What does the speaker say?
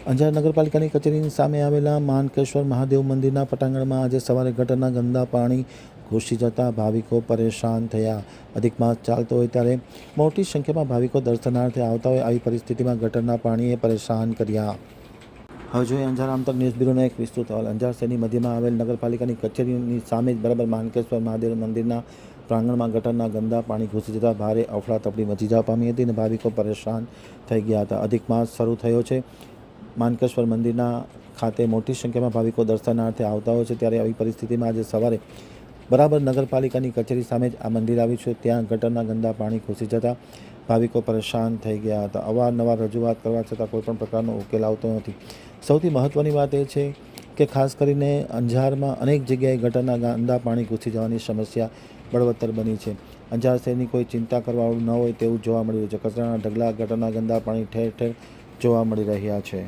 અંજાર નગરપાલિકાની કચેરીની સામે આવેલા માનકેશ્વર મહાદેવ મંદિરના પટાંગણમાં આજે સવારે ગટરના ગંદા પાણી ઘૂસી જતા ભાવિકો પરેશાન થયા। અધિક માસ ચાલતો હોય ત્યારે મોટી સંખ્યામાં ભાવિકો દર્શનાર્થે આવતા હોય, આવી પરિસ્થિતિમાં ગટરના પાણીએ પરેશાન કર્યા। હવે જોઈએ અંજાર આમતક ન્યૂઝ બ્યુરોનો એક વિસ્તૃત અહેવાલ। અંજાર શહેરની મધ્યમાં આવેલ નગરપાલિકાની કચેરીની સામે જ બરાબર માનકેશ્વર મહાદેવ મંદિરના પ્રાંગણમાં ગટરના ગંદા પાણી ઘૂસી જતા ભારે અફડાતફડી મચી જવા પામી હતી અને ભાવિકો પરેશાન થઈ ગયા હતા। અધિક માસ શરૂ થયો છે। માનકેશ્વર મંદિરના ખાતે મોટી સંખ્યામાં ભાવિકો દર્શનાર્થે આવતા હોય છે, ત્યારે આવી પરિસ્થિતિમાં આજે સવારે બરાબર નગરપાલિકાની કચેરી સામે જ આ મંદિર આવ્યું છે, ત્યાં ગટરના ગંદા પાણી ઘૂસી જતા ભાવિકો પરેશાન થઈ ગયા હતા। અવારનવાર રજૂઆત કરવા છતાં કોઈપણ પ્રકારનો ઉકેલ આવતો નથી। સૌથી મહત્ત્વની વાત એ છે કે ખાસ કરીને અંજારમાં અનેક જગ્યાએ ગટરના ગંદા પાણી ઘૂસી જવાની સમસ્યા બળવત્તર બની છે। અંજાર શહેરની કોઈ ચિંતા કરવાવાળું ન હોય તેવું જોવા મળી રહ્યું છે। કચરાના ઢગલા, ગટરના ગંદા પાણી ઠેર ઠેર જોવા મળી રહ્યા છે।